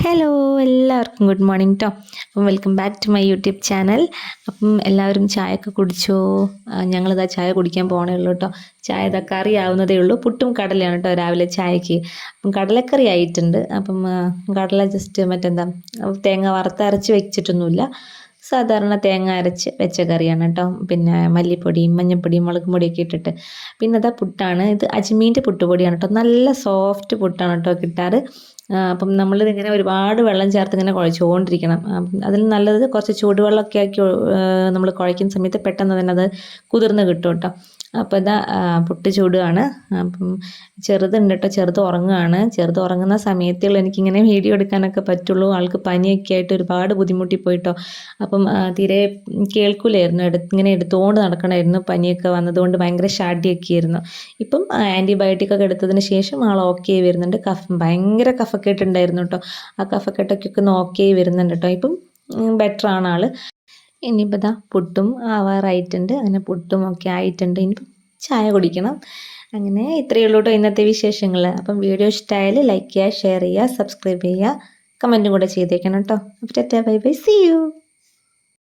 Hello എല്ലാവർക്കും good morning കേട്ടോ. അപ്പം welcome back to my YouTube channel. അപ്പം എല്ലാവരും ചായയൊക്കെ കുടിച്ചോ? ഞങ്ങളിതാ ചായ കുടിക്കാൻ പോകണേ ഉള്ളൂ കേട്ടോ. ചായ ഇതാ കറി ആവുന്നതേ ഉള്ളൂ. പുട്ടും കടലയാണ് കേട്ടോ രാവിലെ ചായക്ക്. അപ്പം കടലക്കറി ആയിട്ടുണ്ട്. അപ്പം കടല ജസ്റ്റ് മറ്റെന്താ തേങ്ങ വറുത്തരച്ച് വെച്ചിട്ടൊന്നുമില്ല, സാധാരണ തേങ്ങ അരച്ച് വെച്ച കറിയാണ് കേട്ടോ. പിന്നെ മല്ലിപ്പൊടിയും മഞ്ഞൾപ്പൊടിയും മുളക് പൊടിയൊക്കെ ഇട്ടിട്ട്. പിന്നെ അതാ പുട്ടാണ്, ഇത് അജ്മീൻ്റെ പുട്ടുപൊടിയാണ് കേട്ടോ. നല്ല സോഫ്റ്റ് പുട്ടാണ് കേട്ടോ കിട്ടാറ്. അപ്പം നമ്മളിതിങ്ങനെ ഒരുപാട് വെള്ളം ചേർത്ത് ഇങ്ങനെ കുഴച്ചുകൊണ്ടിരിക്കണം. അതിൽ നല്ലത് കുറച്ച് ചൂടുവെള്ളമൊക്കെ ആക്കി നമ്മൾ കുഴയ്ക്കുന്ന സമയത്ത് പെട്ടെന്ന് തന്നെ അത് കുതിർന്ന് കിട്ടും കേട്ടോ. അപ്പോൾ ഇതാ പുട്ട് ചൂടുകയാണ്. അപ്പം ചെറുതുണ്ട് കേട്ടോ, ചെറുത് ഉറങ്ങുകയാണ്. ചെറുത് ഉറങ്ങുന്ന സമയത്തുള്ള എനിക്കിങ്ങനെ വീഡിയോ എടുക്കാനൊക്കെ പറ്റുള്ളൂ. ആൾക്ക് പനിയൊക്കെ ആയിട്ട് ഒരുപാട് ബുദ്ധിമുട്ടിപ്പോയിട്ടോ. അപ്പം തീരെ കേൾക്കില്ലായിരുന്നു, ഇങ്ങനെ എടുത്തുകൊണ്ട് നടക്കണമായിരുന്നു. പനിയൊക്കെ വന്നതുകൊണ്ട് ഭയങ്കര ഷാഡിയൊക്കെ ആയിരുന്നു. ഇപ്പം ആൻറ്റിബയോട്ടിക്കൊക്കെ എടുത്തതിന് ശേഷം ആൾ ഓക്കെ ആയി വരുന്നുണ്ട്. ഭയങ്കര കഫക്കെട്ടുണ്ടായിരുന്നു കേട്ടോ. ആ കഫക്കെട്ടൊക്കെ ഒന്ന് ഓക്കെ ആയി വരുന്നുണ്ട് കേട്ടോ. ഇപ്പം ബെറ്ററാണ് ആൾ. ഇനിയിപ്പോൾ ഇതാ പുട്ടും ആവാറായിട്ടുണ്ട്. അങ്ങനെ പുട്ടും ഒക്കെ ആയിട്ടുണ്ട്. ഇനിയിപ്പം ചായ കുടിക്കണം. അങ്ങനെ ഇത്രയേ ഉള്ളൂ കേട്ടോ ഇന്നത്തെ വിശേഷങ്ങൾ. അപ്പം വീഡിയോ ഇഷ്ടമായാൽ ലൈക്ക് ചെയ്യുക, ഷെയർ ചെയ്യുക, സബ്സ്ക്രൈബ് ചെയ്യുക, കമൻറ്റും കൂടെ ചെയ്തേക്കണം കേട്ടോ. അപ്പോൾ tata bye bye, see U.